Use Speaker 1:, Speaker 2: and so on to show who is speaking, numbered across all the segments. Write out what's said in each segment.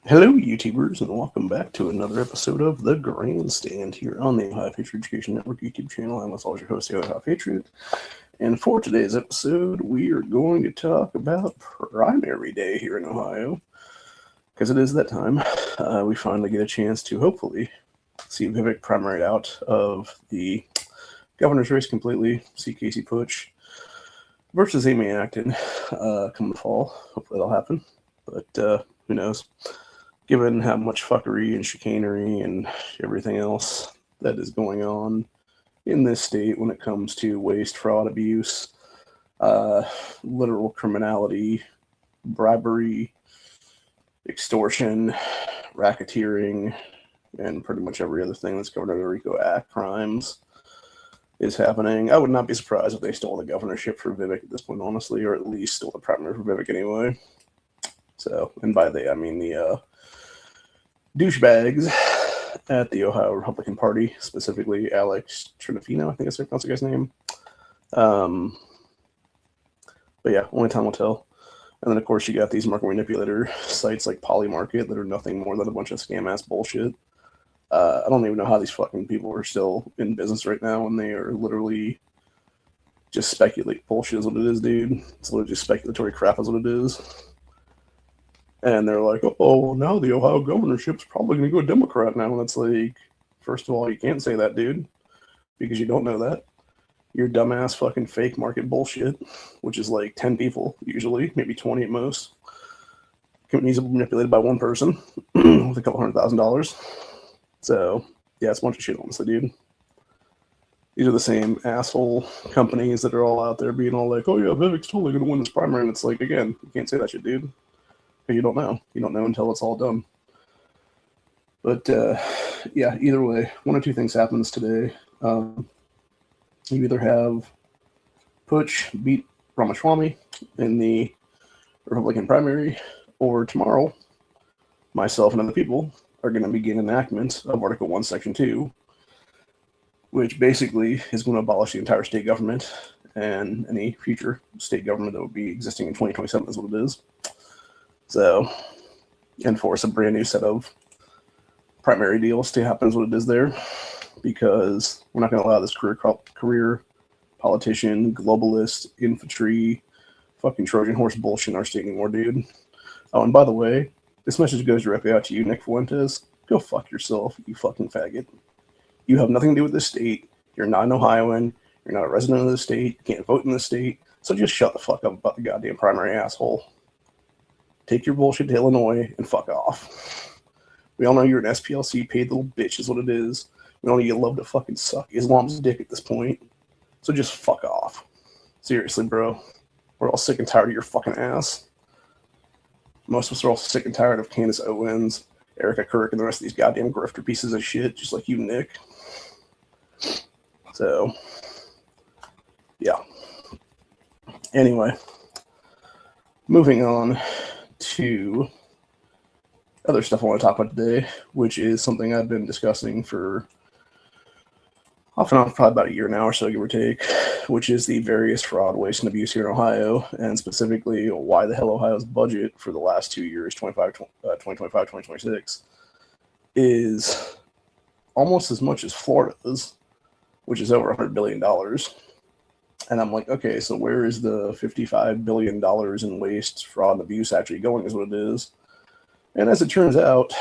Speaker 1: Hello, YouTubers, and welcome back to another episode of the Grandstand here on the Ohio Patriot Education Network YouTube channel. I'm with all your host, the Ohio Patriot. And for today's episode, we are going to talk about primary day here in Ohio, because it is that time. We finally get a chance to hopefully see Vivek primaried out of the governor's race completely, see Casey Putsch versus Amy Enacted come the fall. Hopefully that'll happen, but who knows? Given how much fuckery and chicanery and everything else that is going on in this state when it comes to waste, fraud, abuse, literal criminality, bribery, extortion, racketeering, and pretty much every other thing that's covered under the RICO Act crimes is happening. I would not be surprised if they stole the governorship for Vivek at this point, honestly, or at least stole the primary for Vivek anyway. So, and by they, I mean the douchebags at the Ohio Republican Party, specifically Alex Trinifino, I think that's the guy's name. But yeah, only time will tell. And then, of course, you got these market manipulator sites like Polymarket that are nothing more than a bunch of scam-ass bullshit. I don't even know how these fucking people are still in business right now when they are literally just speculate bullshit is what it is, dude. It's literally just speculatory crap is what it is. And they're like, oh, well, now the Ohio governorship's probably going to go Democrat now. And it's like, first of all, you can't say that, dude, because you don't know that. Your dumbass fucking fake market bullshit, which is like 10 people, usually, maybe 20 at most, can be manipulated by one person with a couple $100,000. So, yeah, it's a bunch of shit, honestly, dude. These are the same asshole companies that are all out there being all like, oh, yeah, Vivek's totally going to win this primary. And it's like, again, you can't say that shit, dude. You don't know. You don't know until it's all done. But yeah, either way, one or two things happens today. You either have Putsch beat Ramaswamy in the Republican primary, or tomorrow, myself and other people are going to begin enactment of Article 1, Section 2, which basically is going to abolish the entire state government and any future state government that would be existing in 2027 is what it is. So, enforce a brand new set of primary deals to happen is what it is there, because we're not going to allow this career politician, globalist, infantry, fucking Trojan horse bullshit in our state anymore, dude. Oh, and by the way, this message goes directly out to you, Nick Fuentes. Go fuck yourself, you fucking faggot. You have nothing to do with this state. You're not an Ohioan. You're not a resident of the state. You can't vote in the state. So just shut the fuck up about the goddamn primary, asshole. Take your bullshit to Illinois and fuck off. We all know you're an SPLC paid little bitch is what it is. We all know you love to fucking suck Islam's dick at this point. So just fuck off. Seriously, bro. We're all sick and tired of your fucking ass. Most of us are all sick and tired of Candace Owens, Erica Kirk, and the rest of these goddamn grifter pieces of shit, just like you, Nick. So, yeah. Anyway, moving on to other stuff I want to talk about today, which is something I've been discussing for off and on probably about a year now or so, give or take, which is the various fraud, waste, and abuse here in Ohio, and specifically why the hell Ohio's budget for the last 2 years, 2025, 2026, is almost as much as Florida's, which is over $100 billion. And I'm like, okay, so where is the $55 billion in waste, fraud, and abuse actually going is what it is. And as it turns out,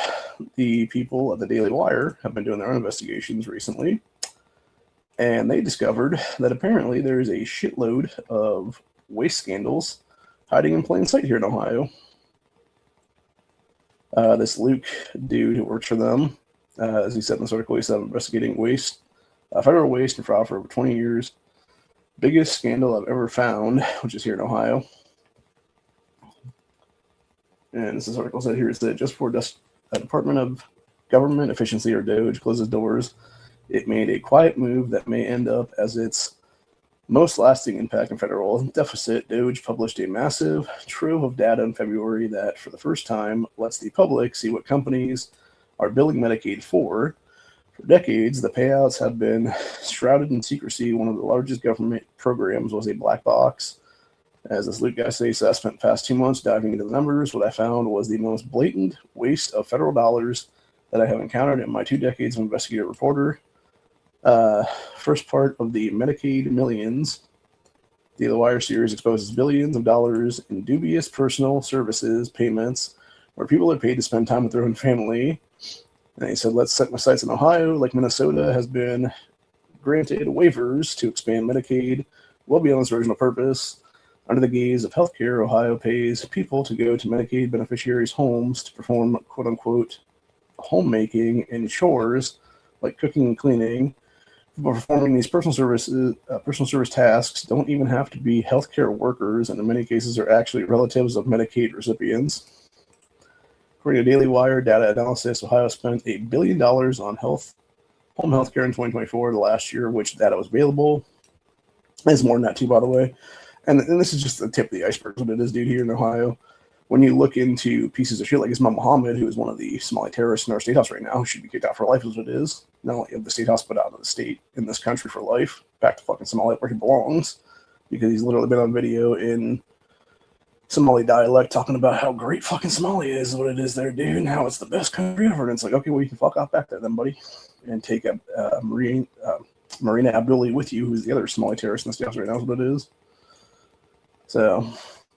Speaker 1: the people at the Daily Wire have been doing their own investigations recently. And they discovered that apparently there is a shitload of waste scandals hiding in plain sight here in Ohio. This Luke dude who works for them, as he said in this article, he's investigating waste, federal waste and fraud for over 20 years. Biggest scandal I've ever found, which is here in Ohio. And this article said here is that just before Department of Government Efficiency, or DOGE, closes doors, it made a quiet move that may end up as its most lasting impact in federal deficit. DOGE published a massive trove of data in February that, for the first time, lets the public see what companies are billing Medicaid for. For decades, the payouts have been shrouded in secrecy. One of the largest government programs was a black box As this Luke guy says, I spent the past 2 months diving into the numbers. What I found was the most blatant waste of federal dollars that I have encountered in my 2 decades of investigative reporter. First part of the Medicaid millions. The Wire series exposes billions of dollars in dubious personal services payments where people are paid to spend time with their own family. And he said, let's set my sights in Ohio, like Minnesota has been granted waivers to expand Medicaid well beyond its original purpose. Under the gaze of healthcare, Ohio pays people to go to Medicaid beneficiaries' homes to perform quote-unquote homemaking and chores like cooking and cleaning. People performing these personal service tasks don't even have to be healthcare workers, and in many cases are actually relatives of Medicaid recipients. According to Daily Wire data analysis, Ohio spent $1 billion on home health care in 2024, the last year which data was available. There's more than that too, by the way. And this is just the tip of the iceberg, what it is, dude, here in Ohio. When you look into pieces of shit like Ismail Muhammad, who is one of the Somali terrorists in our state house right now, who should be kicked out for life, is what it is. Not only of the state house, but out of the state in this country for life. Back to fucking Somalia where he belongs. Because he's literally been on video in Somali dialect talking about how great fucking Somalia is what it is there, dude, and how it's the best country ever. And it's like, okay, well, you can fuck off back there then, buddy. And take Marina Abdulli with you, who's the other Somali terrorist in the state house right now, is what it is. So,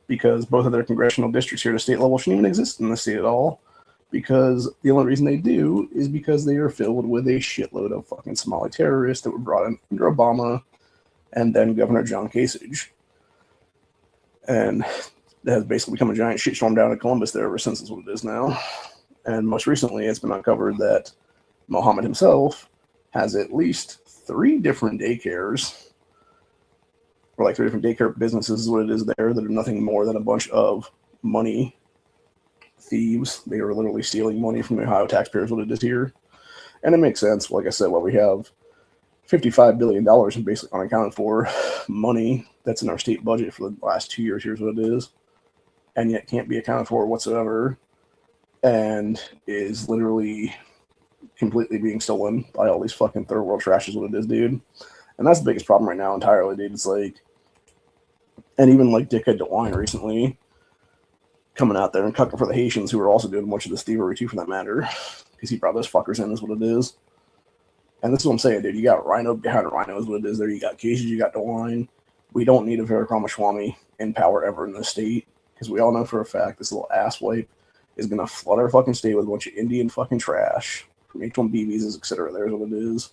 Speaker 1: because both of their congressional districts here at the state level shouldn't even exist in the state at all, because the only reason they do is because they are filled with a shitload of fucking Somali terrorists that were brought in under Obama and then Governor John Kasich. And that has basically become a giant shitstorm down in Columbus there ever since is what it is now. And most recently, it's been uncovered that Mohammed himself has at least 3 different daycares, or like 3 different daycare businesses is what it is there, that are nothing more than a bunch of money thieves. They are literally stealing money from the Ohio taxpayers, what it is here. And it makes sense. Like I said, well, we have $55 billion in basically unaccounted for money that's in our state budget for the last 2 years. Here's what it is. And yet can't be accounted for whatsoever, and is literally completely being stolen by all these fucking third world trash is what it is, dude. And that's the biggest problem right now entirely, dude. It's like, and even like Dickhead DeWine recently coming out there and cucking for the Haitians, who are also doing much of this thievery too, for that matter, because he brought those fuckers in is what it is. And this is what I'm saying, dude. You got Rhino behind Rhino is what it is there. You got Cages, you got DeWine. We don't need a Vivek Ramaswamy in power ever in this state, because we all know for a fact this little asswipe is going to flood our fucking state with a bunch of Indian fucking trash from H-1B visas, etc. There's what it is.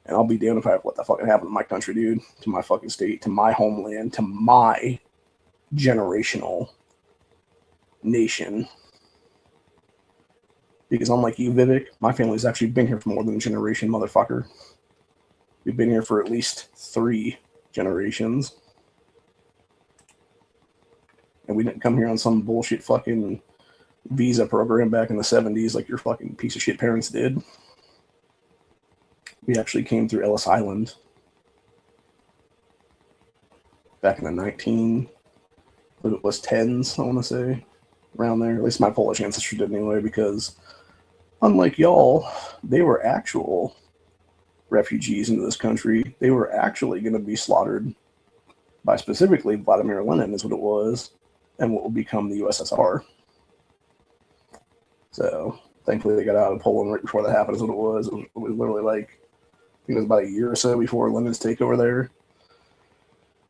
Speaker 1: And I'll be damned if I have let that fucking happen to my country, dude, to my fucking state, to my homeland, to my generational nation. Because unlike you, Vivek, my family's actually been here for more than a generation, motherfucker. We've been here for at least 3 generations. And we didn't come here on some bullshit fucking visa program back in the 70s like your fucking piece of shit parents did. We actually came through Ellis Island back in the 10s, I want to say, around there. At least my Polish ancestors did anyway, because unlike y'all, they were actual refugees into this country. They were actually going to be slaughtered by specifically Vladimir Lenin is what it was, and what will become the USSR. So thankfully they got out of Poland right before that happened is what it was. It was literally like, I think it was about a year or so before Lenin's takeover there,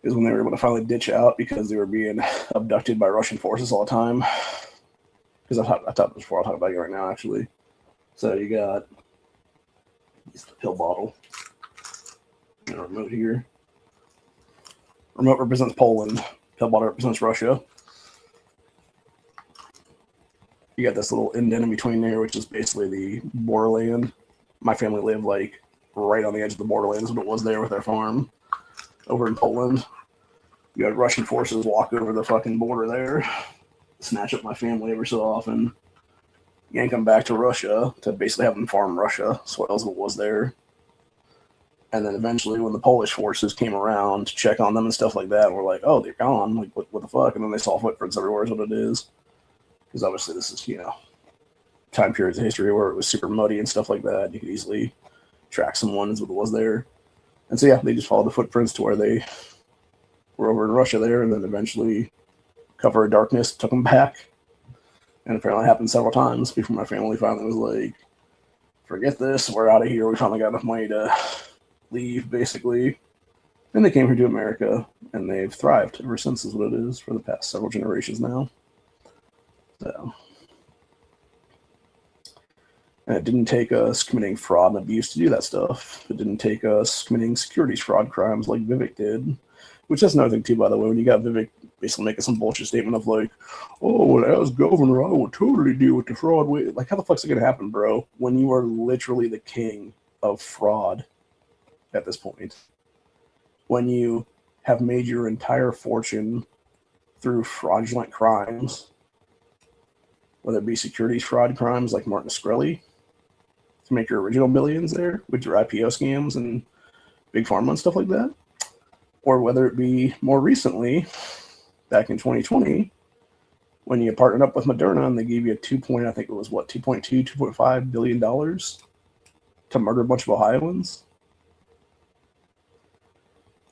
Speaker 1: is when they were able to finally ditch out, because they were being abducted by Russian forces all the time. Because I talked before, I'll talk about it right now, actually. So you got this pill bottle. And a remote here. Remote represents Poland. Pill bottle represents Russia. You got this little indent in between there, which is basically the borderland. My family lived like right on the edge of the borderland is what it was there with our farm over in Poland. You had Russian forces walk over the fucking border there, snatch up my family every so often, yank them back to Russia to basically have them farm Russia soils what was there. And then eventually when the Polish forces came around to check on them and stuff like that, we're like, oh, they're gone. Like, what the fuck? And then they saw footprints everywhere is what it is. Because obviously this is, time periods of history where it was super muddy and stuff like that. You could easily track someone is what it was there. And so, yeah, they just followed the footprints to where they were over in Russia there, and then eventually Cover of Darkness took them back. And apparently it happened several times before my family finally was like, forget this, we're out of here. We finally got enough money to leave, basically. And they came here to America, and they've thrived ever since, is what it is, for the past several generations now. So, and it didn't take us committing fraud and abuse to do that stuff. It didn't take us committing securities fraud crimes like Vivek did. Which that's another thing, too, by the way, when you got Vivek basically making some bullshit statement of like, oh, well, as governor, I would totally deal with the fraud. Like, how the fuck's it going to happen, bro, when you are literally the king of fraud at this point? When you have made your entire fortune through fraudulent crimes, whether it be securities fraud crimes like Martin Shkreli to make your original billions there with your IPO scams and big pharma and stuff like that, or whether it be more recently, back in 2020, when you partnered up with Moderna and they gave you $2.5 billion to murder a bunch of Ohioans?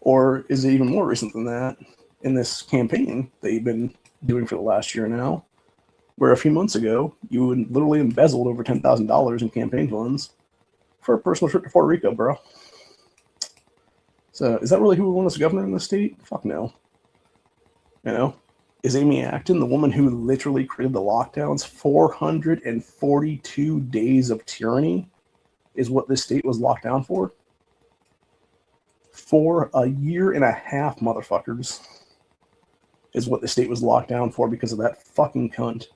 Speaker 1: Or is it even more recent than that in this campaign that you've been doing for the last year now, where a few months ago you literally embezzled over $10,000 in campaign funds for a personal trip to Puerto Rico, bro? So is that really who we want as governor in this state? Fuck no. You know, is Amy Acton the woman who literally created the lockdowns? 442 days of tyranny is what this state was locked down for? For a year and a half, motherfuckers, is what the state was locked down for because of that fucking cunt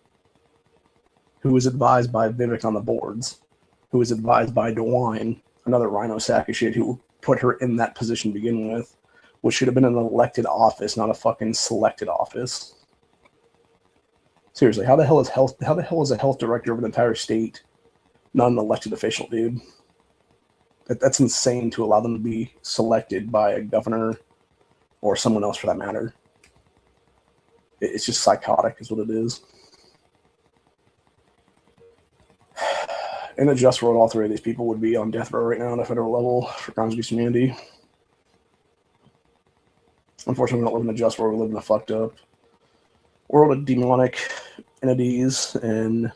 Speaker 1: who was advised by Vivek on the boards, who was advised by DeWine, another rhino sack of shit who put her in that position to begin with, which should have been an elected office, not a fucking selected office. Seriously, how the hell is a health director of an entire state not an elected official, dude? That's insane to allow them to be selected by a governor or someone else for that matter. It's just psychotic is what it is. In a just world, all three of these people would be on death row right now on a federal level for crimes against humanity. Unfortunately, we don't live in a just world. We live in a fucked up world of demonic entities and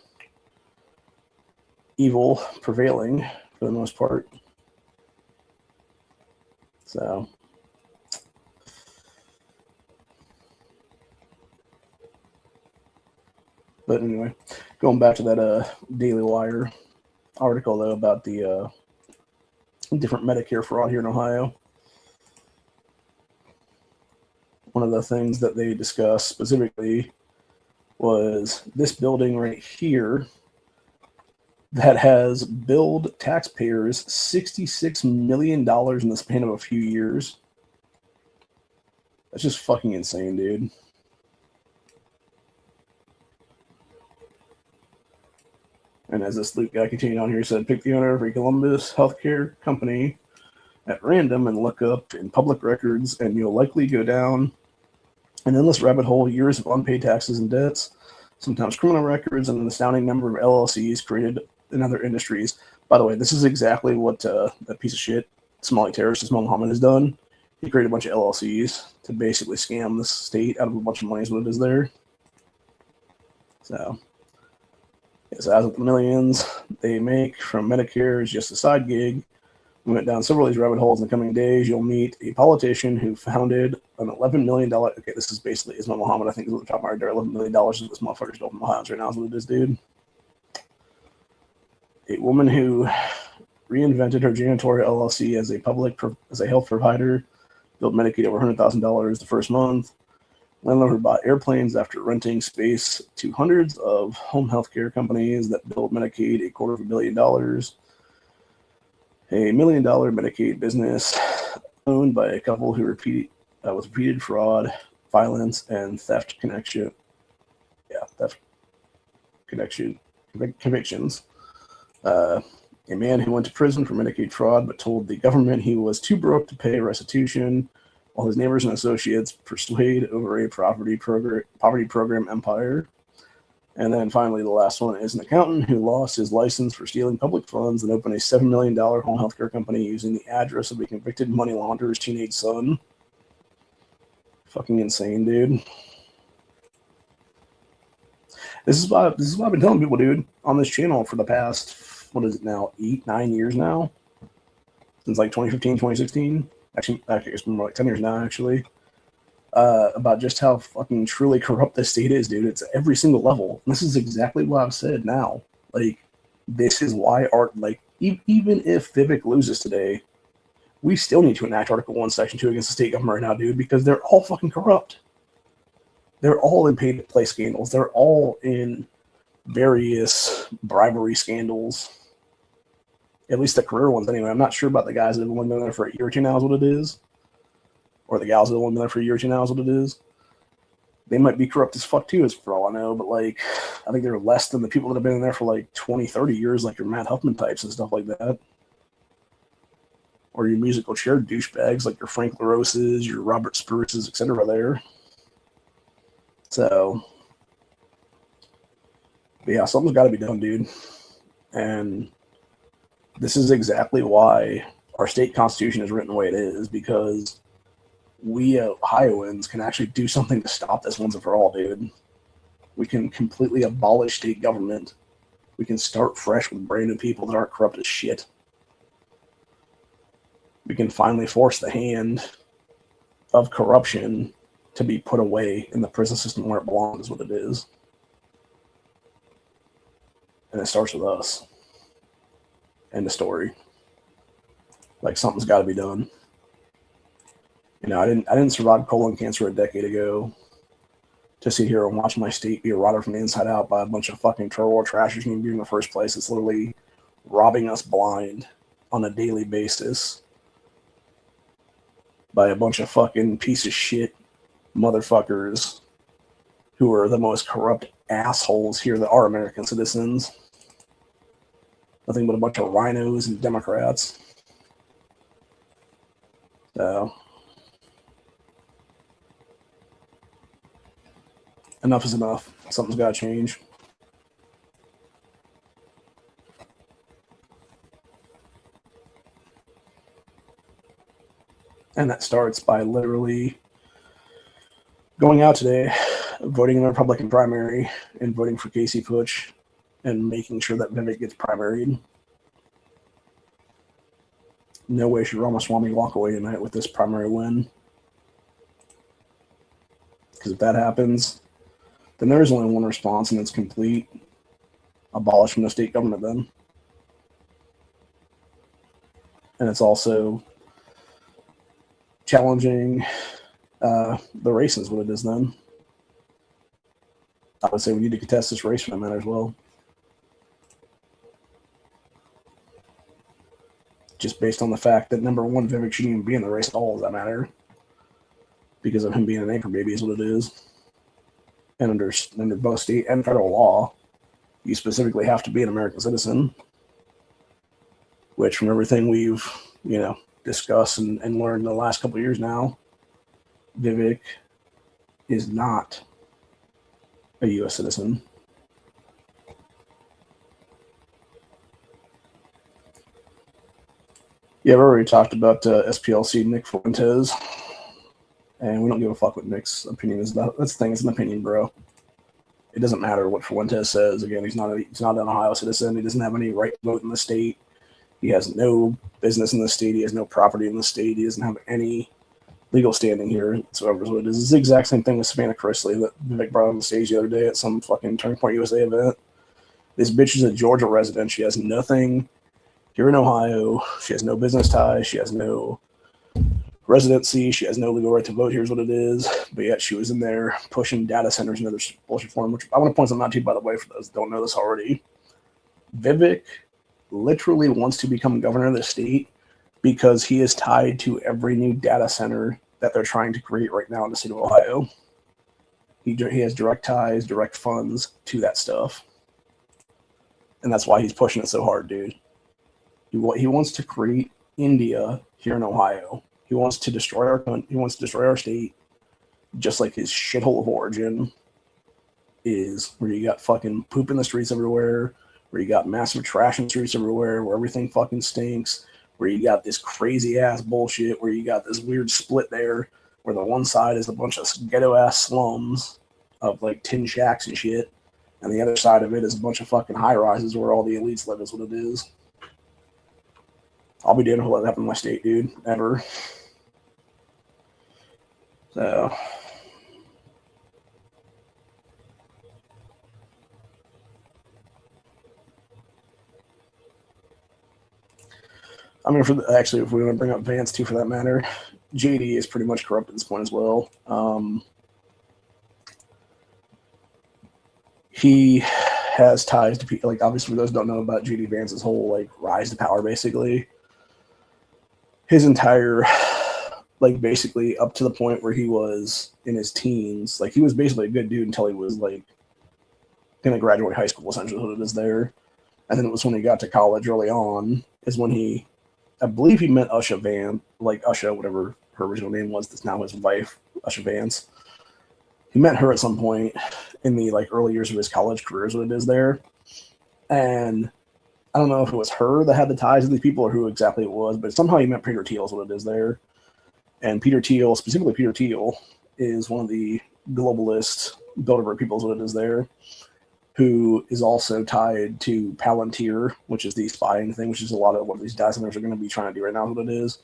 Speaker 1: evil prevailing for the most part. So, but anyway, going back to that Daily Wire article, though, about the different Medicare fraud here in Ohio. One of the things that they discussed specifically was this building right here that has billed taxpayers $66 million in the span of a few years. That's just fucking insane, dude. And as this Luke guy continued on here, he said, pick the owner of a Columbus healthcare company at random and look up in public records, and you'll likely go down an endless rabbit hole, years of unpaid taxes and debts, sometimes criminal records, and an astounding number of LLCs created in other industries. By the way, this is exactly what that piece of shit, Somali terrorist Ismail Muhammad, has done. He created a bunch of LLCs to basically scam the state out of a bunch of money is what it is there. So as of the millions they make from Medicare is just a side gig. We went down several of these rabbit holes in the coming days. You'll meet a politician who founded an $11 million... Okay, this is basically Ismail Muhammad, I think, is what the top right there. $11 million of this motherfucker's built in Ohio right now is what it is, dude. A woman who reinvented her janitorial LLC as a health provider, built Medicaid over $100,000 the first month. Landlord who bought airplanes after renting space to hundreds of home health care companies that built Medicaid $250 million. A $1 million Medicaid business owned by a couple who with repeated fraud, violence, and theft convictions. A man who went to prison for Medicaid fraud but told the government he was too broke to pay restitution, while his neighbors and associates persuade over a poverty program empire. And then finally, the last one is an accountant who lost his license for stealing public funds and opened a $7 million home health care company using the address of a convicted money launderer's teenage son. Fucking insane, dude. This is what I've been telling people, dude, on this channel for the past, what is it now, 8-9 years now? Since like 2015, 2016. Actually, it's been more like 10 years now, actually. About just how fucking truly corrupt this state is, dude. It's at every single level. And this is exactly what I've said now. Like, this is why even if Vivek loses today, we still need to enact Article 1, Section 2 against the state government right now, dude, because they're all fucking corrupt. They're all in pay-to-play scandals. They're all in various bribery scandals. At least the career ones, anyway. I'm not sure about the guys that have only been there for a year or two now is what it is. Or the gals that have only been there for a year or two now is what it is. They might be corrupt as fuck too, as for all I know, but like, I think they're less than the people that have been in there for like 20, 30 years, like your Matt Huffman types and stuff like that. Or your musical chair douchebags, like your Frank LaRoses, your Robert Spruces, etc. there. So, but yeah, something's got to be done, dude. And this is exactly why our state constitution is written the way it is, because we Ohioans can actually do something to stop this once and for all, dude. We can completely abolish state government. We can start fresh with brand new people that aren't corrupt as shit. We can finally force the hand of corruption to be put away in the prison system where it belongs, is what it is. And it starts with us. End of story. Like, something's got to be done. You know, I didn't survive colon cancer a decade ago to sit here and watch my state be rotted from the inside out by a bunch of fucking troll trashers human beings in the first place. It's literally robbing us blind on a daily basis by a bunch of fucking piece of shit motherfuckers who are the most corrupt assholes here that are American citizens. Nothing but a bunch of rhinos and Democrats. So, enough is enough. Something's got to change. And that starts by literally going out today, voting in the Republican primary, and voting for Casey Putsch, and making sure that Vivek gets primaried. No way should Ramaswamy walk away tonight with this primary win. Because if that happens, then there is only one response, and it's complete abolishment of state government then. And it's also challenging the race is what it is then. I would say we need to contest this race for that matter as well. Just based on the fact that, number one, Vivek shouldn't even be in the race at all, does that matter? Because of him being an anchor baby is what it is. And under both state and federal law, you specifically have to be an American citizen. Which, from everything we've, discussed and learned in the last couple of years now, Vivek is not a U.S. citizen. Yeah, I've already talked about SPLC Nick Fuentes, and we don't give a fuck what Nick's opinion is about. That's the thing; it's an opinion, bro. It doesn't matter what Fuentes says. Again, he's not an Ohio citizen. He doesn't have any right to vote in the state. He has no business in the state. He has no property in the state. He doesn't have any legal standing here whatsoever. So it is. It's the exact same thing with Savannah Chrisley that Vivek brought on the stage the other day at some fucking Turning Point USA event. This bitch is a Georgia resident. She has nothing here in Ohio. She has no business ties. She has no residency. She has no legal right to vote. Here's what it is. But yet she was in there pushing data centers and other bullshit for him, which I want to point something out to you, by the way, for those that don't know this already. Vivek literally wants to become governor of the state because he is tied to every new data center that they're trying to create right now in the state of Ohio. He has direct ties, direct funds to that stuff. And that's why he's pushing it so hard, dude. He wants to create India here in Ohio. He wants to destroy our country. He wants to destroy our state, just like his shithole of origin is, where you got fucking poop in the streets everywhere, where you got massive trash in the streets everywhere, where everything fucking stinks, where you got this crazy ass bullshit, where you got this weird split there where the one side is a bunch of ghetto ass slums of like tin shacks and shit, and the other side of it is a bunch of fucking high rises where all the elites live. Is what it is. I'll be damned if I let that happen in my state, dude. Ever. So. I mean, actually, if we want to bring up Vance too, for that matter, JD is pretty much corrupt at this point as well. He has ties to people. Like, obviously, for those who don't know about JD Vance's whole like rise to power, basically, his entire like basically up to the point where he was in his teens, like he was basically a good dude until he was like gonna graduate high school, essentially what it is there. And then it was when he got to college early on is when he, I believe he met Usha Van, like Usha, whatever her original name was, that's now his wife, Usha Vance. He met her at some point in the like early years of his college career, is what it is there. And I don't know if it was her that had the ties to these people or who exactly it was, but somehow he met Peter Thiel, is what it is there. And Peter Thiel, specifically Peter Thiel, is one of the globalist Bilderberg people, is what it is there, who is also tied to Palantir, which is the spying thing, which is a lot of what these data centers are going to be trying to do right now, is what it is.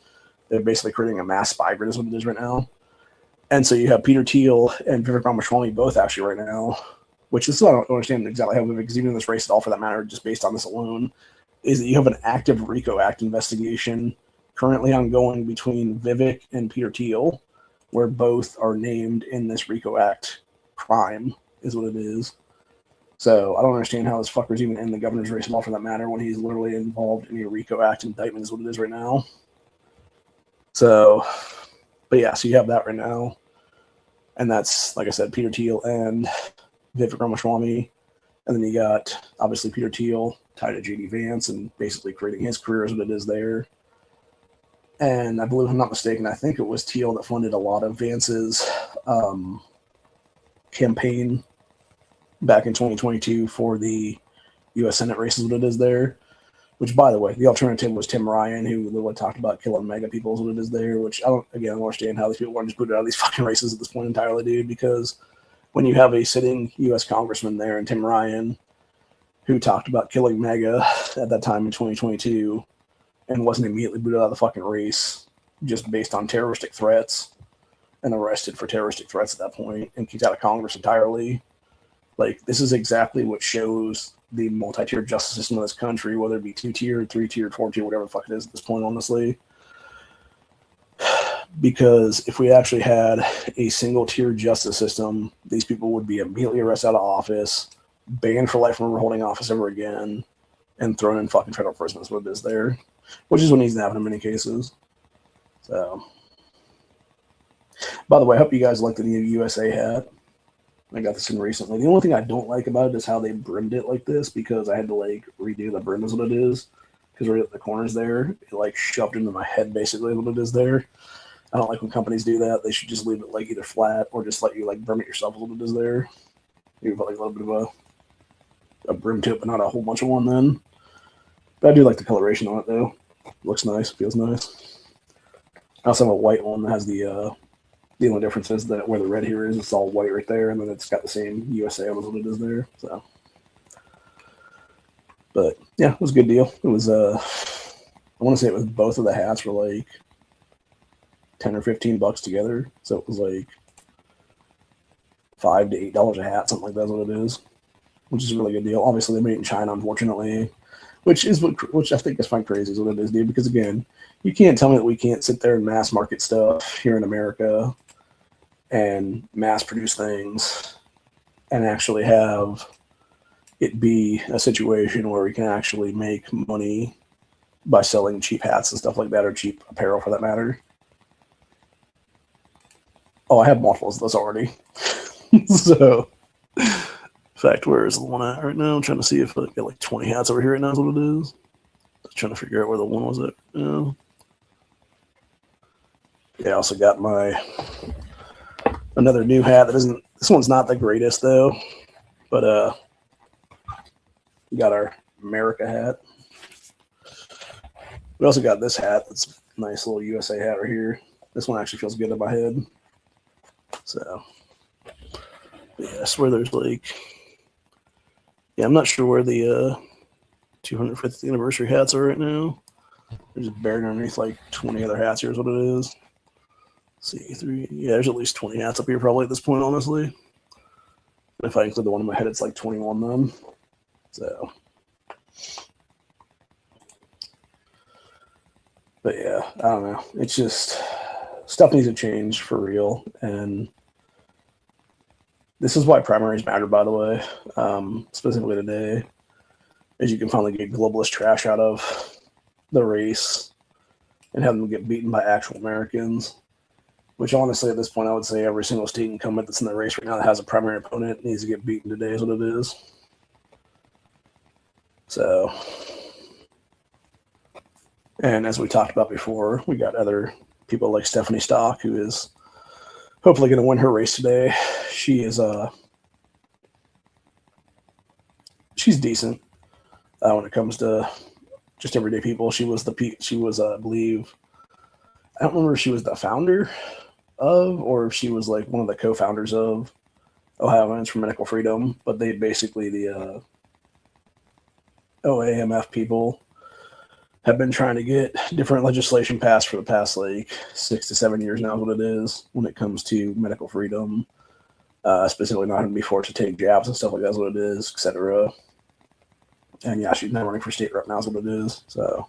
Speaker 1: They're basically creating a mass spy grid, is what it is right now. And so you have Peter Thiel and Vivek Ramaswamy both actually right now, which is, I don't understand exactly how Vivek is even in this race at all for that matter, just based on this alone, is that you have an active RICO Act investigation currently ongoing between Vivek and Peter Thiel, where both are named in this RICO Act crime, is what it is. So I don't understand how this fucker's even in the governor's race at all for that matter when he's literally involved in a RICO Act indictment, is what it is right now. So, but yeah, so you have that right now. And that's, like I said, Peter Thiel and Vivek Ramaswamy. And then you got, obviously, Peter Thiel tied to JD Vance and basically creating his career as what it is there. And I believe, if I'm not mistaken, I think it was Thiel that funded a lot of Vance's campaign back in 2022 for the U.S. Senate race, is what it is there. Which, by the way, the alternative was Tim Ryan, who literally talked about killing MAGA people, is what it is there. Which I don't understand how these people want to just put out of these fucking races at this point entirely, dude. Because when you have a sitting U.S. congressman there and Tim Ryan, who talked about killing MAGA at that time in 2022, and wasn't immediately booted out of the fucking race just based on terroristic threats and arrested for terroristic threats at that point and kicked out of Congress entirely. Like, this is exactly what shows the multi-tiered justice system of this country, whether it be 2-tiered, 3-tiered, 4-tiered, whatever the fuck it is at this point, honestly. Because if we actually had a single-tiered justice system, these people would be immediately arrested out of office, banned for life from ever holding office ever again, and thrown in fucking federal prison, is what it is there. Which is what needs to happen in many cases. So, by the way, I hope you guys like the new USA hat. I got this in recently. The only thing I don't like about it is how they brimmed it like this, because I had to like redo the brim, is what it is. Because right at the corners there, it like shoved into my head basically what it is there. I don't like when companies do that. They should just leave it like either flat or just let you like brim it yourself, what it is there. Maybe put like a little bit of a brim to it, but not a whole bunch of one then. But I do like the coloration on it though. Looks nice, feels nice. I also have a white one that has the only difference is that where the red here is, it's all white right there, and then it's got the same USA on as what it is there. So, but yeah, it was a good deal. It was I want to say it was both of the hats were like $10 or $15 together, so it was like $5 to $8 a hat, something like that's what it is, which is a really good deal. Obviously, they made it in China, unfortunately. Which I think is fine crazy is what it is, dude. Because again, you can't tell me that we can't sit there and mass market stuff here in America and mass produce things and actually have it be a situation where we can actually make money by selling cheap hats and stuff like that, or cheap apparel for that matter. Oh, I have multiples of those already. So. In fact, where is the one at right now? I'm trying to see if I got like 20 hats over here right now is what it is. Just trying to figure out where the one was at. Yeah, I also got another new hat that isn't, this one's not the greatest though, but we got our America hat. We also got this hat that's a nice little USA hat right here. This one actually feels good on my head. So, yeah, I swear there's like, yeah, I'm not sure where the 250th anniversary hats are right now. They're just buried underneath like 20 other hats. Here's what it is. See, three. Yeah, there's at least 20 hats up here probably at this point, honestly. If I include the one in my head, it's like 21 then. So, but yeah, I don't know. It's just stuff needs to change for real, and this is why primaries matter, by the way. Specifically today, is you can finally get globalist trash out of the race and have them get beaten by actual Americans. Which honestly, at this point, I would say every single state incumbent that's in the race right now that has a primary opponent needs to get beaten today, is what it is. So, and as we talked about before, we got other people like Stephanie Stock, who is hopefully going to win her race today. She is she's decent when it comes to just everyday people. She was I believe, I don't remember if she was the founder of, or if she was like one of the co-founders of Ohioans for Medical Freedom, but they basically, the OAMF people have been trying to get different legislation passed for the past like 6 to 7 years now, is what it is, when it comes to medical freedom, specifically not having to be forced to take jabs and stuff like that, is what it is, etc. And yeah, she's not running for state rep now, is what it is. So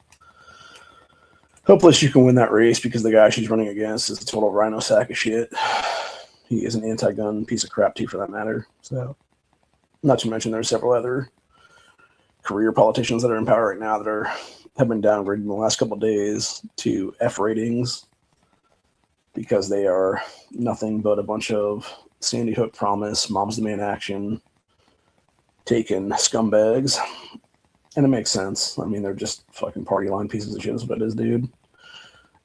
Speaker 1: hopefully she can win that race, because the guy she's running against is a total rhino sack of shit. He is an anti-gun piece of crap too, for that matter. So, not to mention there's several other career politicians that are in power right now that have been downgraded in the last couple of days to F ratings, because they are nothing but a bunch of Sandy Hook promise, mom's the man action, taken scumbags. And it makes sense. I mean, they're just fucking party line pieces of shit, is what it is, dude.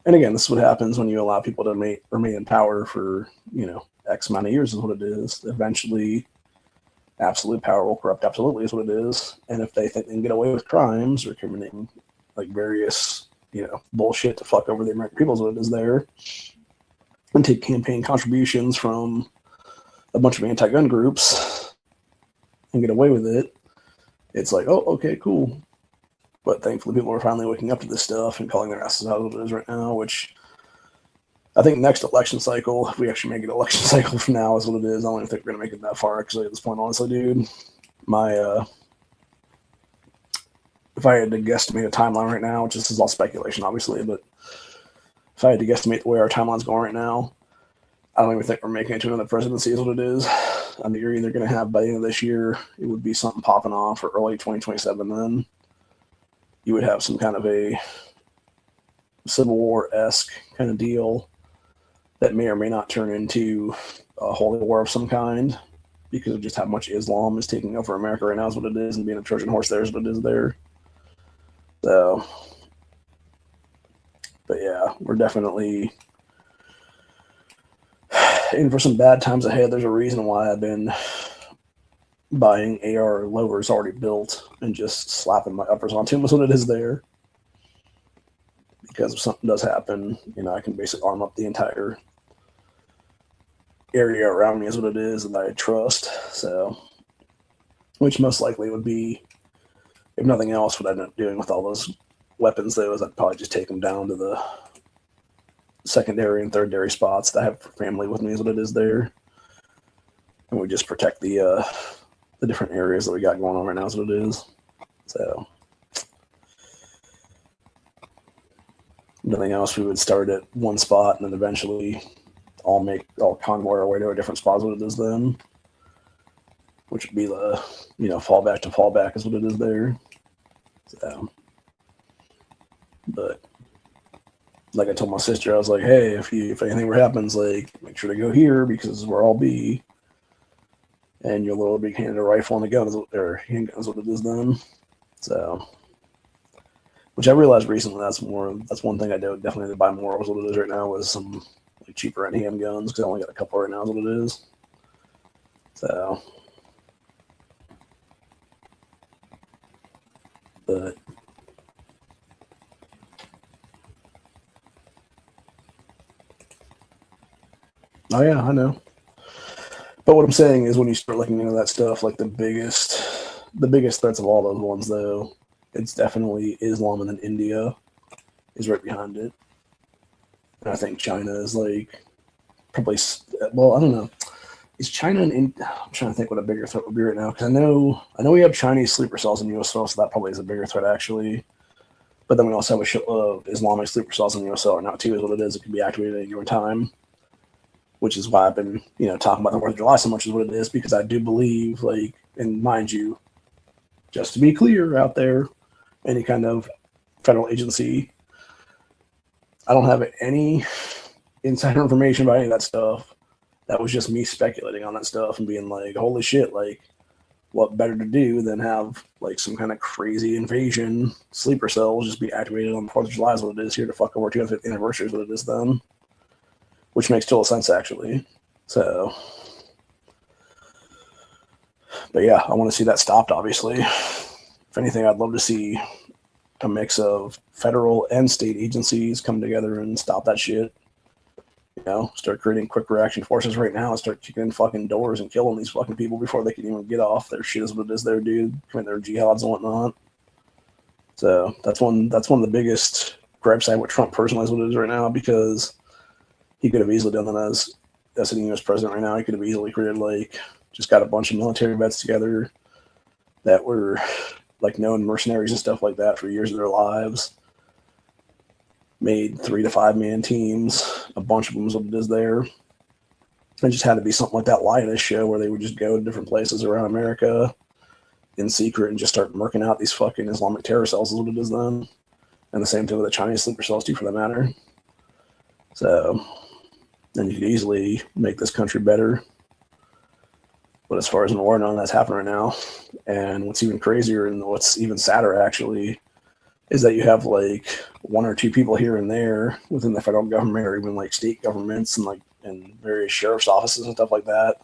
Speaker 1: And again, this is what happens when you allow people to remain in power for, X amount of years, is what it is. Eventually, absolute power will corrupt absolutely, is what it is. And if they think they can get away with crimes or committing like various, bullshit to fuck over the American people, is what it is there, and take campaign contributions from a bunch of anti-gun groups and get away with it, it's like, oh, okay, cool. But thankfully, people are finally waking up to this stuff and calling their asses out, as it is right now, which I think next election cycle, if we actually make an election cycle from now, is what it is. I don't even think we're going to make it that far, actually, at this point, honestly, dude. If I had to guesstimate a timeline right now, which this is all speculation, obviously, but if I had to guesstimate the way our timeline's going right now, I don't even think we're making it to another presidency, is what it is. I mean, you're either going to have, by the end of this year, it would be something popping off, or early 2027 then. You would have some kind of a Civil War-esque kind of deal that may or may not turn into a holy war of some kind, because of just how much Islam is taking over America right now, is what it is, and being a Trojan horse there is what it is there. So, but yeah, we're definitely in for some bad times ahead. There's a reason why I've been buying AR lowers already built and just slapping my uppers onto them, is what it is there. Because if something does happen, I can basically arm up the entire area around me, is what it is, that I trust. So, which most likely would be, if nothing else, what I end up doing with all those weapons, though, is I'd probably just take them down to the secondary and thirdary spots that I have for family with me, is what it is there. And we just protect the different areas that we got going on right now, is what it is. So, nothing else, we would start at one spot and then eventually all convoy our way to a different spot, is what it is then. Which would be the, fallback to fallback, is what it is there. So, but like I told my sister, I was like, hey, if anything ever happens, like, make sure to go here, because this is where I'll be. And your little big handed a rifle and a gun, or handgun, is what it is then. So, which I realized recently, that's one thing I definitely need to buy more, is what it is right now, was some like cheaper end handguns, because I only got a couple right now, is what it is. So, but oh yeah, I know. But what I'm saying is, when you start looking into that stuff, like the biggest threats of all those ones, though, it's definitely Islam, and then India is right behind it. And I think China is like probably, well, I don't know. Is China and I'm trying to think what a bigger threat would be right now, because I know we have Chinese sleeper cells in USL, so that probably is a bigger threat actually. But then we also have a shitload of Islamic sleeper cells in USL right now too, is what it is. It can be activated at any given time, which is why I've been talking about the 4th of July so much, is what it is, because I do believe, like, and mind you, just to be clear out there, any kind of federal agency, I don't have any insider information about any of that stuff. That was just me speculating on that stuff and being like, holy shit, like, what better to do than have like some kind of crazy invasion sleeper cells just be activated on the 4th of July is what it is here to fuck over 250th anniversary is what it is then. Which makes total sense actually. So, but yeah, I want to see that stopped obviously. If anything, I'd love to see a mix of federal and state agencies come together and stop that shit. Start creating quick reaction forces right now and start kicking in fucking doors and killing these fucking people before they can even get off their shit is what it is there, dude. Commit their jihads and whatnot. So that's one of the biggest gripes I have with Trump personally is what it is right now, because he could have easily done that as sitting U.S. president right now. He could have easily created, like, just got a bunch of military vets together that were like known mercenaries and stuff like that for years of their lives. Made 3 to 5 man teams, a bunch of them is what it is there. It just had to be something like that lioness show where they would just go to different places around America in secret and just start murking out these fucking Islamic terror cells is what it is then. And the same thing with the Chinese sleeper cells too, for that matter. So then you could easily make this country better. But as far as an war, none of that's happening right now. And what's even crazier and what's even sadder actually is that you have like 1 or 2 people here and there within the federal government or even like state governments and like in various sheriff's offices and stuff like that,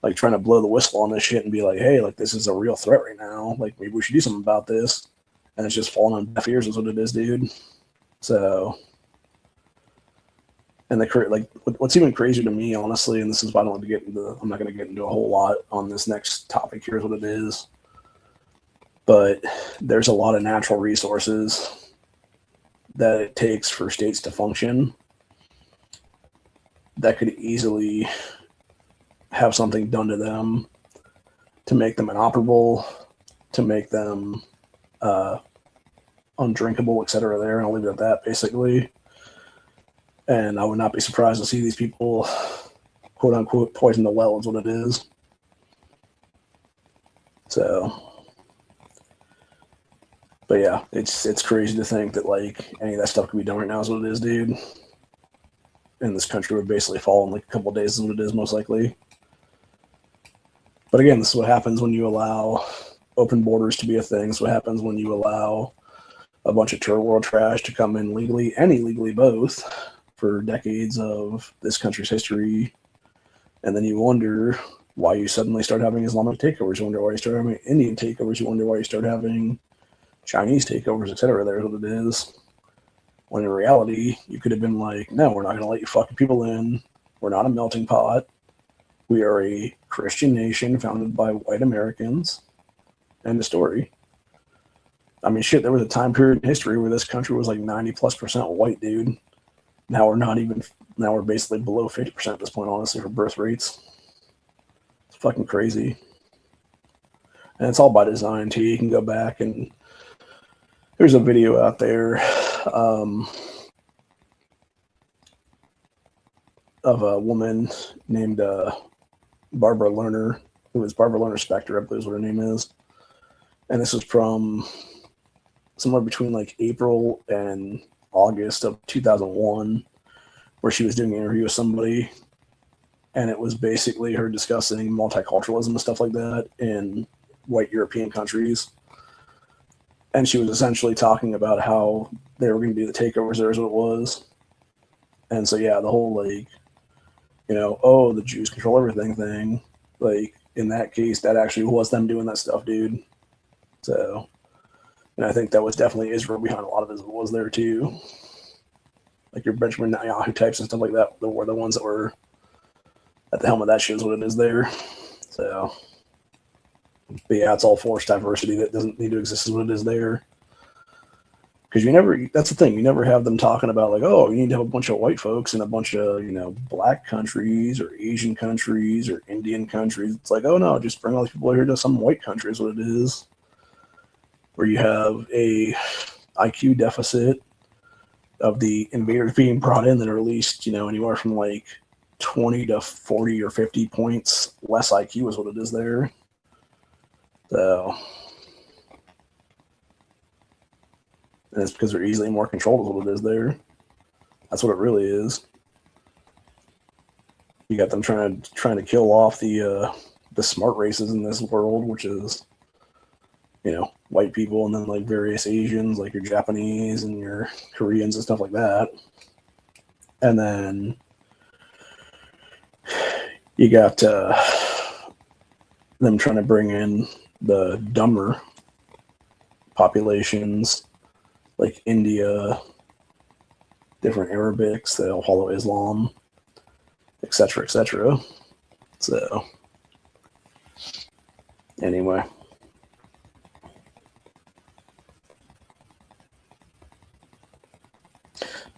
Speaker 1: like trying to blow the whistle on this shit and be like, hey, like this is a real threat right now. Like maybe we should do something about this. And it's just falling on deaf ears is what it is, dude. So, and what's even crazier to me, honestly, and this is why I don't want to get into, I'm not going to get into a whole lot on this next topic. Here's what it is. But there's a lot of natural resources that it takes for states to function that could easily have something done to them to make them inoperable, to make them undrinkable, etc. there, and I'll leave it at that, basically. And I would not be surprised to see these people, quote unquote, poison the well is what it is. So, but yeah, it's crazy to think that like any of that stuff could be done right now is what it is, dude. And this country would basically fall in like a couple of days is what it is, most likely. But again, this is what happens when you allow open borders to be a thing. This is what happens when you allow a bunch of third world trash to come in legally and illegally both for decades of this country's history. And then you wonder why you suddenly start having Islamic takeovers. You wonder why you start having Indian takeovers. You wonder why you start having Chinese takeovers, etc. There's what it is. When in reality, you could have been like, no, we're not going to let you fucking people in. We're not a melting pot. We are a Christian nation founded by white Americans. End of story. I mean, shit, there was a time period in history where this country was like 90+% white, dude. Now we're basically below 50% at this point, honestly, for birth rates. It's fucking crazy. And it's all by design, too. You can go back and there's a video out there of a woman named Barbara Lerner. It was Barbara Lerner Spector, I believe is what her name is. And this was from somewhere between like April and August of 2001, where she was doing an interview with somebody. And it was basically her discussing multiculturalism and stuff like that in white European countries. And she was essentially talking about how they were going to do the takeovers there is what it was. And so, yeah, the whole, like, oh, the Jews control everything thing. Like, in that case, that actually was them doing that stuff, dude. So, and I think that was definitely Israel behind a lot of it was there, too. Like your Benjamin Netanyahu types and stuff like that were the ones that were at the helm of that shows what it is there. So, but yeah, it's all forced diversity that doesn't need to exist is what it is there. Because that's the thing, you never have them talking about like, oh, you need to have a bunch of white folks in a bunch of, black countries or Asian countries or Indian countries. It's like, oh no, just bring all these people here to some white country is what it is. Where you have a IQ deficit of the invaders being brought in that are at least, anywhere from like 20 to 40 or 50 points less IQ is what it is there. So, and it's because they're easily more controlled is what it is there. That's what it really is. You got them trying to kill off the smart races in this world, which is, white people and then like various Asians, like your Japanese and your Koreans and stuff like that. And then you got them trying to bring in the dumber populations like India, different Arabics that'll follow Islam, etc., etc. So, anyway.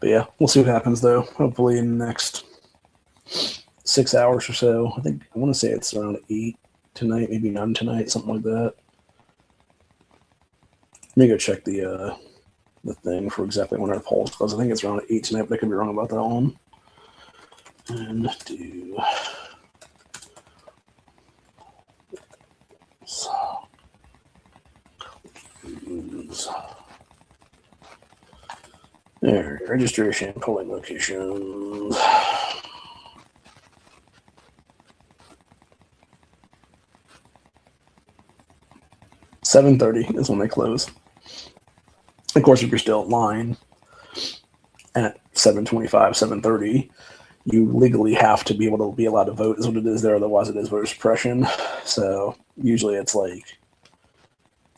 Speaker 1: But yeah, we'll see what happens though. Hopefully in the next 6 hours or so. I want to say it's around 8 tonight, maybe 9 tonight, something like that. Let me go check the thing for exactly when our polls close. I think it's around 8 tonight, but I could be wrong about that one. And do there, registration, polling locations. $7:30 is when they close. Of course, if you're still in line at 7:25, 7:30, you legally have to be able to be allowed to vote is what it is there. Otherwise, it is voter suppression. So usually it's like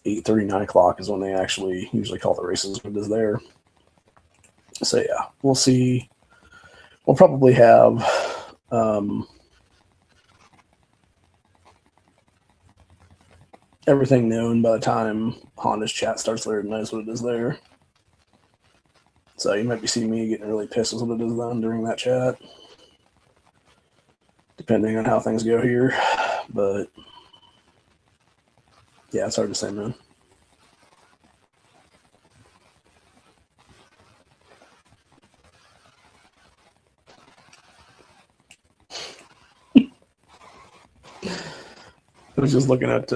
Speaker 1: 8:30, 9 o'clock is when they actually usually call the races what it is there. So yeah, we'll see. We'll probably have everything known by the time Honda's chat starts later tonight is what it is there. So you might be seeing me getting really pissed with what it is then during that chat, depending on how things go here. But yeah, it's hard to say, man. I was just looking at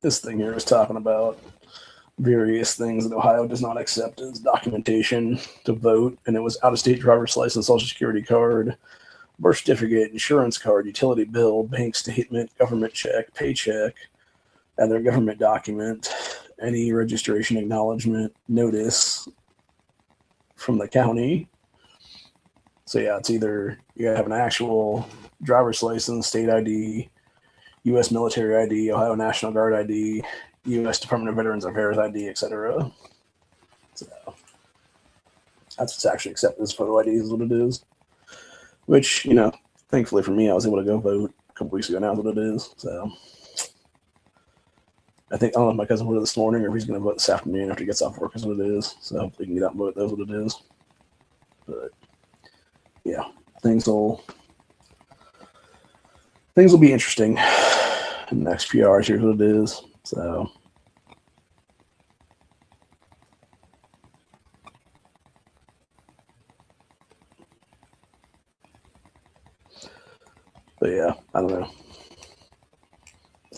Speaker 1: this thing here. Is talking about various things that Ohio does not accept as documentation to vote, and it was out-of-state driver's license, social security card, birth certificate, insurance card, utility bill, bank statement, government check, paycheck, other government document, any registration acknowledgement notice from the county. So yeah, it's either you gotta have an actual driver's license, state ID, U.S. military ID, Ohio National Guard ID, U.S. Department of Veterans Affairs ID, etc. So that's what's actually accepted as photo ID is what it is. Which, thankfully for me, I was able to go vote a couple weeks ago now is what it is. So I don't know if my cousin voted this morning or if he's going to vote this afternoon after he gets off work is what it is. So hopefully he can get out and vote. That's what it is. But yeah, things will be interesting in the next few hours. Here's what it is. So but yeah, I don't know.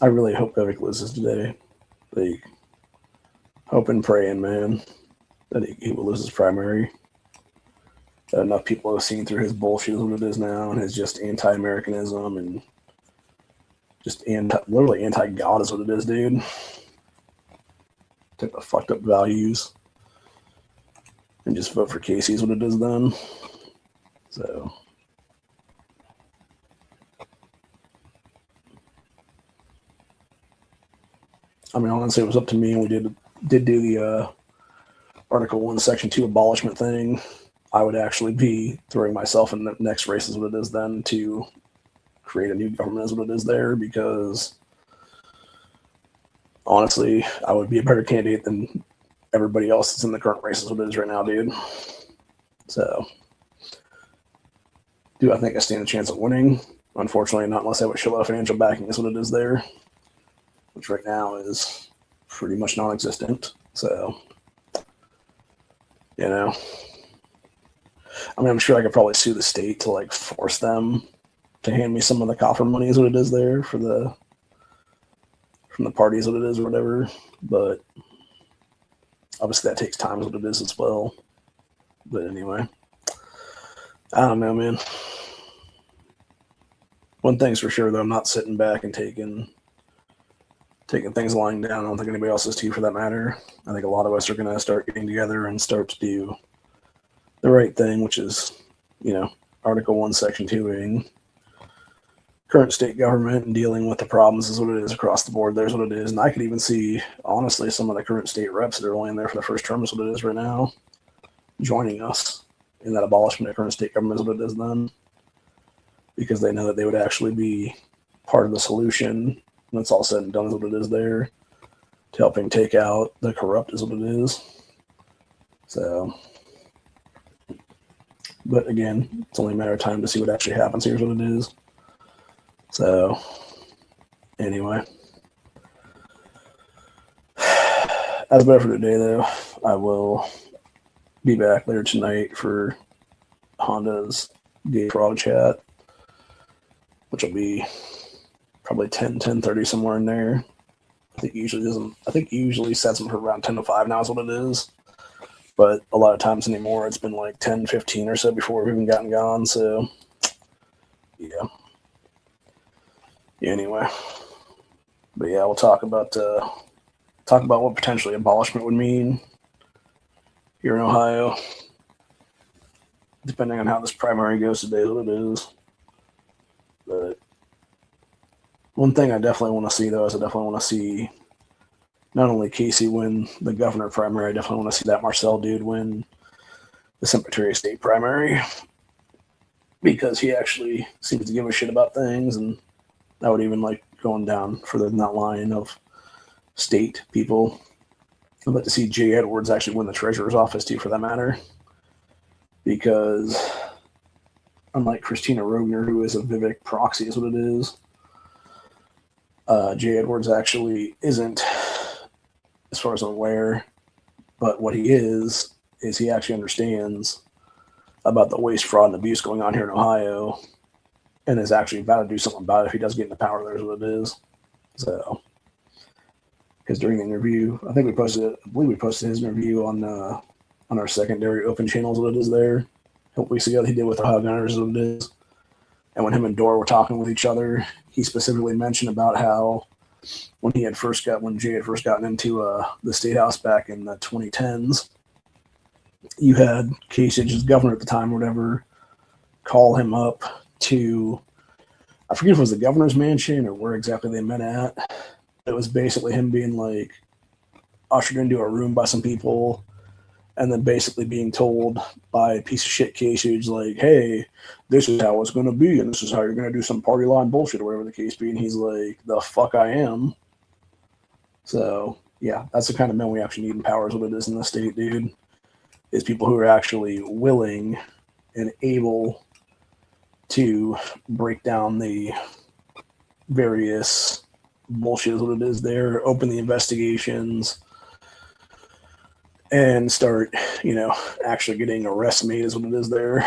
Speaker 1: I really hope Vivek loses today. Like, hope and praying, man, that he will lose his primary. That enough people have seen through his bullshit is what it is now, and his just anti-Americanism and just literally anti-God is what it is, dude. Take the fucked up values and just vote for Casey is what it is then. So I mean, honestly, it was up to me, and we did do the Article 1, Section 2 abolishment thing. I would actually be throwing myself in the next race is what it is then to create a new government is what it is there, because honestly, I would be a better candidate than everybody else that's in the current race is what it is right now, dude. So, do I think I stand a chance of winning? Unfortunately, not unless I would show a lot of financial backing is what it is there, which right now is pretty much non-existent. So, you know, I mean, I'm sure I could probably sue the state to like force them to hand me some of the coffer money is what it is there from the parties what it is or whatever. But obviously that takes time is what it is as well. But anyway, I don't know, man. One thing's for sure, though, I'm not sitting back and taking things lying down. I don't think anybody else is too, for that matter. I think a lot of us are going to start getting together and start to do the right thing, which is, you know, Article 1, Section 2ing current state government and dealing with the problems is what it is across the board. There's what it is. And I could even see, honestly, some of the current state reps that are only in there for the first term is what it is right now, joining us in that abolishment of current state government is what it is then, because they know that they would actually be part of the solution when it's all said and done is what it is there, to helping take out the corrupt is what it is. So, but again, it's only a matter of time to see what actually happens. Here's what it is. So, anyway, that's about it for today, though. I will be back later tonight for Honda's Gay Frog Chat, which will be probably 10:30 somewhere in there. I think he usually sets them for around 10 to 5 now is what it is. But a lot of times anymore, it's been like 10:15 or so before we've even gotten gone. So, yeah. Anyway, but yeah, we'll talk about what potentially abolishment would mean here in Ohio, depending on how this primary goes today. What it is, but one thing I definitely want to see, though, is I definitely want to see not only Casey win the governor primary, I definitely want to see that Marcel dude win the Secretary of State primary, because he actually seems to give a shit about things, and I would even like going down further than that line of state people. I'd like to see Jay Edwards actually win the treasurer's office too, for that matter, because unlike Christina Rogner, who is a Vivek proxy is what it is, Jay Edwards actually isn't, as far as I'm aware, but what he is he actually understands about the waste, fraud, and abuse going on here in Ohio, and is actually about to do something about it if he does get into power. There's what it is. So, because during the interview, I believe we posted his interview on our secondary open channels. What it is there, a couple weeks ago, he did with Ohio Gunners. What it is, and when him and Dora were talking with each other, he specifically mentioned about how when Jay had first gotten into the state house back in the 2010s, you had Kasich's governor at the time, or whatever, call him up to, I forget if it was the governor's mansion or where exactly they met at. It was basically him being like ushered into a room by some people, and then basically being told by a piece of shit Kasich, like, hey, this is how it's going to be, and this is how you're going to do some party line bullshit or whatever the case be. And he's like, the fuck I am. So, yeah, that's the kind of men we actually need in power is what it is in the state, dude. Is people who are actually willing and able to break down the various bullshit is what it is there, open the investigations, and start, actually getting arrests made is what it is there.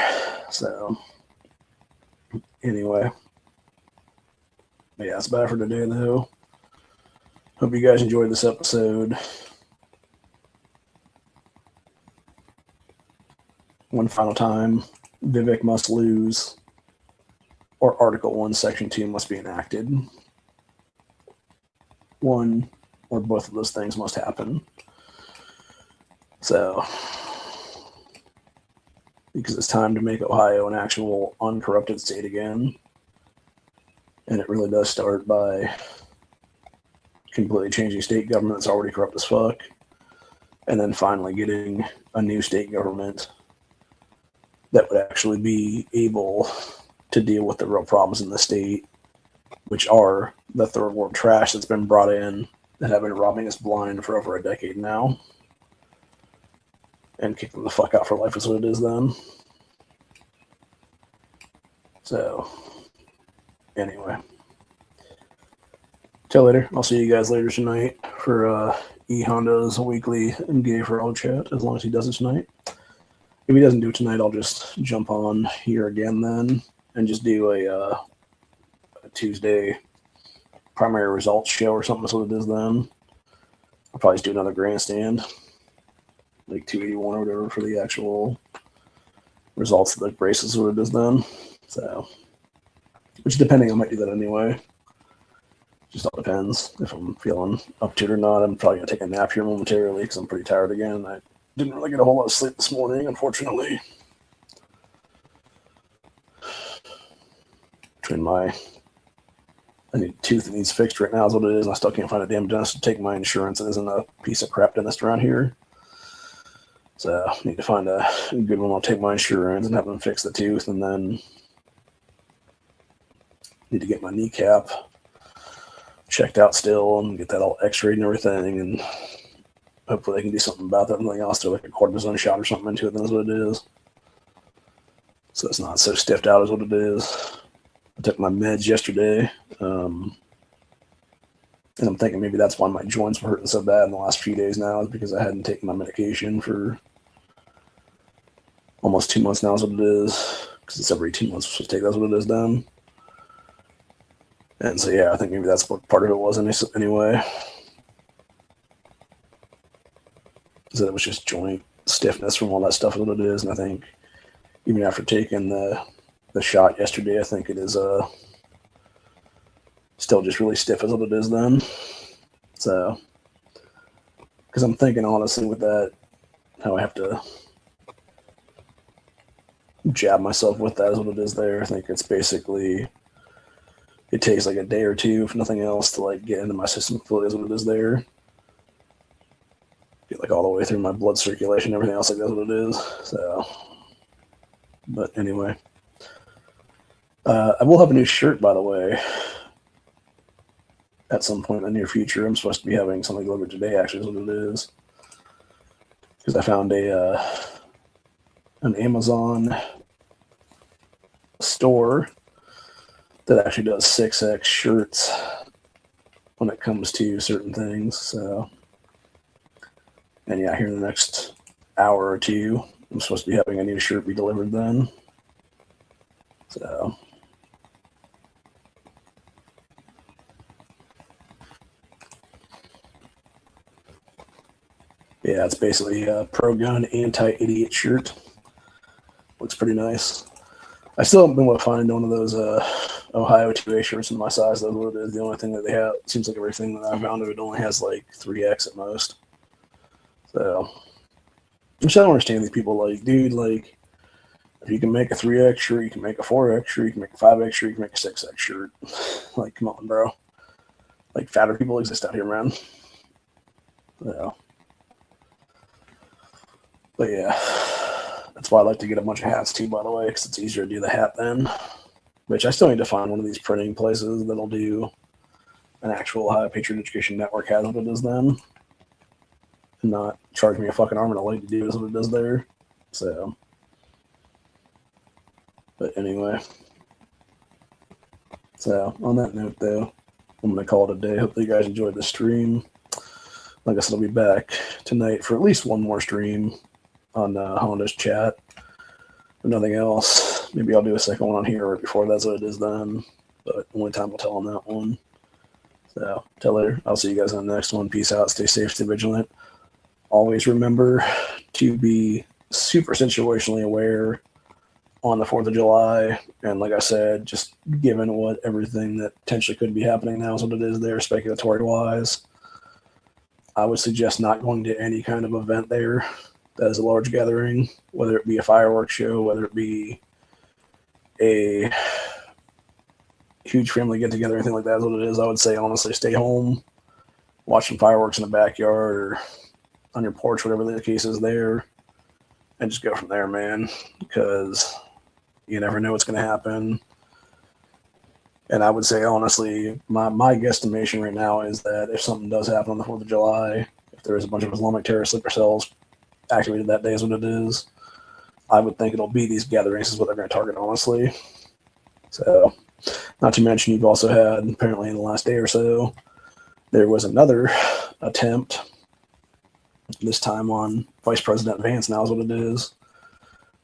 Speaker 1: So, anyway. But yeah, that's about it for today, though. Hope you guys enjoyed this episode. One final time, Vivek must lose, or Article 1, Section 2 must be enacted. One or both of those things must happen. So, because it's time to make Ohio an actual uncorrupted state again. And it really does start by completely changing state government that's already corrupt as fuck, and then finally getting a new state government that would actually be able to deal with the real problems in the state which are the third world trash that's been brought in and have been robbing us blind for over a decade now. And kick them the fuck out for life is what it is then. So, anyway. Till later. I'll see you guys later tonight for E Honda's weekly Gay for All chat, as long as he does it tonight. If he doesn't do it tonight, I'll just jump on here again then and just do a Tuesday primary results show or something. That's what it is then. I'll probably just do another grandstand, like 281 or whatever, for the actual results of the races, what it is then. So, which depending, I might do that anyway. Just all depends if I'm feeling up to it or not. I'm probably going to take a nap here momentarily because I'm pretty tired again. I didn't really get a whole lot of sleep this morning, unfortunately. Between I need a tooth that needs fixed right now is what it is. I still can't find a damn dentist to take my insurance. It isn't a piece of crap dentist around here. So I need to find a good one. I'll take my insurance and have them fix the tooth, and then need to get my kneecap checked out still and get that all x-rayed and everything, and hopefully they can do something about that. Nothing else, throw like a cortisone shot or something into it, then that's what it is. So it's not so stiffed out as what it is. I took my meds yesterday, and I'm thinking maybe that's why my joints were hurting so bad in the last few days now, is because I hadn't taken my medication for almost 2 months now is what it is, because it's every 2 months we're supposed to take, that's what it is then. And so, yeah, I think maybe that's what part of it was anyway. So it was just joint stiffness from all that stuff, is what it is. And I think even after taking the shot yesterday, I think it is still just really stiff, is what it is then. So, because I'm thinking, honestly, with that, how I have to jab myself with that is what it is there. I think it's basically... it takes like a day or two, if nothing else, to like get into my system completely, is what it is there. Get like all the way through my blood circulation, everything else, like that's what it is. So, but anyway, I will have a new shirt, by the way, at some point in the near future. I'm supposed to be having something delivered today, actually, is what it is. Because I found an Amazon store that actually does 6X shirts when it comes to certain things. So, and yeah, here in the next hour or two, I'm supposed to be having a new shirt be delivered then. So, yeah, it's basically a pro-gun, anti-idiot shirt. Looks pretty nice. I still haven't been able to find one of those Ohio 2A shirts in my size. That's what it is. The only thing that they have, seems like everything that I found, it only has like 3X at most. So, which I don't understand these people. Like, dude, like, if you can make a 3X shirt, you can make a 4X shirt, you can make a 5X shirt, you can make a 6X shirt. Like, come on, bro. Like, fatter people exist out here, man. So, but yeah, that's why I like to get a bunch of hats too, by the way, because it's easier to do the hat then. Which I still need to find one of these printing places that'll do an actual Ohio Patriot Education Network hat, what it is then. And not charge me a fucking arm and a leg to do is what it does there. So, but anyway. So, on that note, though, I'm going to call it a day. Hopefully you guys enjoyed the stream. Like I said, I'll be back tonight for at least one more stream on Honda's chat. If nothing else, maybe I'll do a second one on here right before that's what it is then. But only time will tell on that one. So, till later. I'll see you guys on the next one. Peace out. Stay safe. Stay vigilant. Always remember to be super situationally aware on the 4th of July. And like I said, just given what everything that potentially could be happening now is what it is there, speculatory-wise, I would suggest not going to any kind of event there that is a large gathering, whether it be a fireworks show, whether it be a huge family get-together, anything like that is what it is. I would say, honestly, stay home, watch some fireworks in the backyard or on your porch, whatever the case is there, and just go from there, man, because you never know what's going to happen. And I would say, honestly, my guesstimation right now is that if something does happen on the 4th of July, if there is a bunch of Islamic terrorist sleeper cells activated that day is what it is, I would think it'll be these gatherings is what they're going to target, honestly. So, not to mention, you've also had, apparently in the last day or so, there was another attempt, this time on Vice President Vance now is what it is.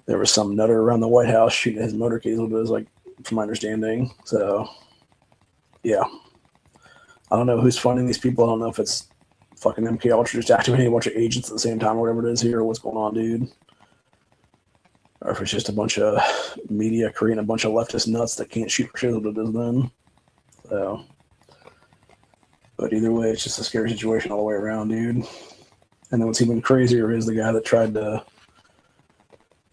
Speaker 1: There was some nutter around the White House shooting his motorcade, is what it is, like, from my understanding. So, yeah. I don't know who's funding these people. I don't know if it's fucking MK Ultra just activating a bunch of agents at the same time or whatever it is here, or what's going on, dude. Or if it's just a bunch of media creating a bunch of leftist nuts that can't shoot for shit, what it is then. So, but either way, it's just a scary situation all the way around, dude. And then what's even crazier is the guy that tried to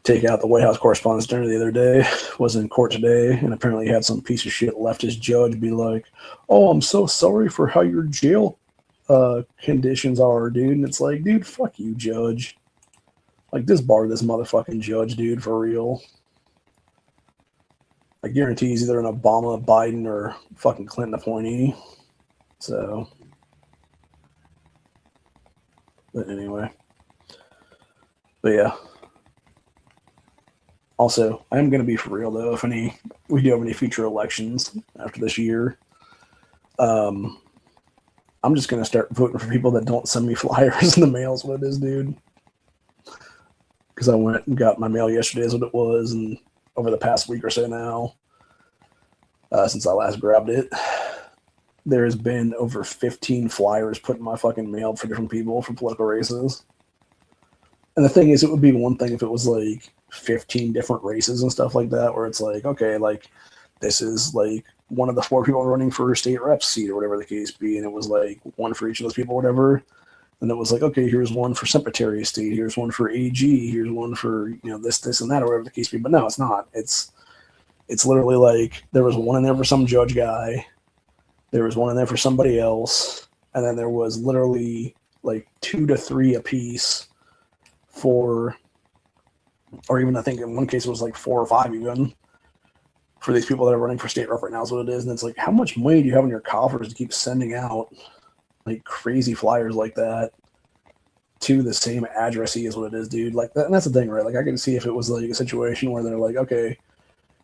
Speaker 1: take out the White House Correspondents' Dinner the other day was in court today, and apparently had some piece of shit leftist judge be like, "Oh, I'm so sorry for how your jail conditions are, dude." And it's like, dude, fuck you, judge. Like, just bar this motherfucking judge, dude, for real. I guarantee he's either an Obama, Biden, or fucking Clinton appointee. So, but anyway. But yeah. Also, I am going to be for real, though, if we do have any future elections after this year. I'm just going to start voting for people that don't send me flyers in the mail is what it is, dude. Because I went and got my mail yesterday is what it was, and over the past week or so now, since I last grabbed it, there has been over 15 flyers put in my fucking mail for different people for political races. And the thing is, it would be one thing if it was like 15 different races and stuff like that, where it's like, okay, like this is like one of the 4 people running for a state rep seat or whatever the case be, and it was like one for each of those people, whatever. And it was like, okay, here's one for Secretary of State, here's one for AG, here's one for, you know, this and that, or whatever the case be. But no, it's not. It's literally like there was one in there for some judge guy, there was one in there for somebody else, and then there was literally like 2 to 3 apiece for, or even I think in one case it was like 4 or 5 even, for these people that are running for state rep right now is what it is. And it's like, how much money do you have in your coffers to keep sending out like crazy flyers like that to the same addressee is what it is, dude. Like that, and that's the thing, right? Like I can see if it was like a situation where they're like, okay,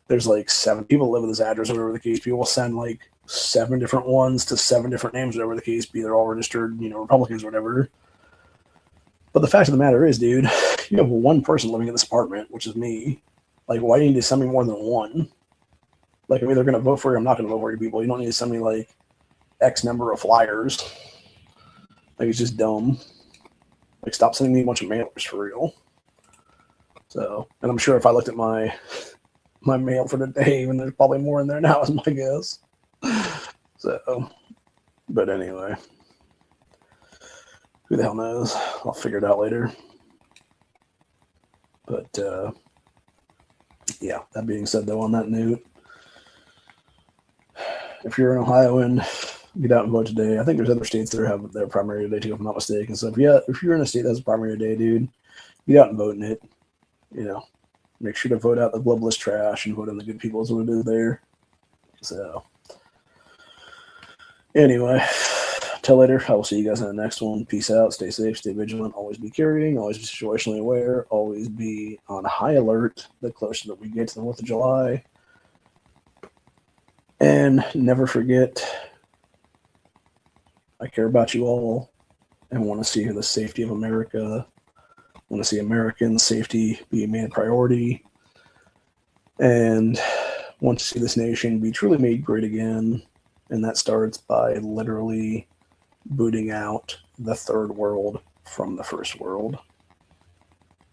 Speaker 1: there's like 7 people that live with this address, or whatever the case be. We'll send like 7 different ones to 7 different names, whatever the case be. They're all registered, you know, Republicans or whatever. But the fact of the matter is, dude, you have one person living in this apartment, which is me. Like, why do you need to send me more than one? Like, I'm either going to vote for you, I'm not going to vote for you, people. You don't need to send me like X number of flyers. Like, it's just dumb. Like, stop sending me a bunch of mailers for real. So, and I'm sure if I looked at my mail for the day, even there's probably more in there now, is my guess. So, but anyway, who the hell knows? I'll figure it out later. But yeah, that being said, though, on that note, if you're an Ohioan, get out and vote today. I think there's other states that have their primary today too, if I'm not mistaken. So if you're in a state that has a primary today, dude, get out and vote in it. You know, make sure to vote out the globalist trash and vote in the good people is what it is there. So anyway, till later. I will see you guys in the next one. Peace out. Stay safe. Stay vigilant. Always be carrying. Always be situationally aware. Always be on high alert the closer that we get to the 4th of July. And never forget, I care about you all and want to see the safety of America. Want to see American safety be made a priority. And want to see this nation be truly made great again. And that starts by literally booting out the third world from the first world.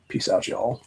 Speaker 1: Peace out, y'all.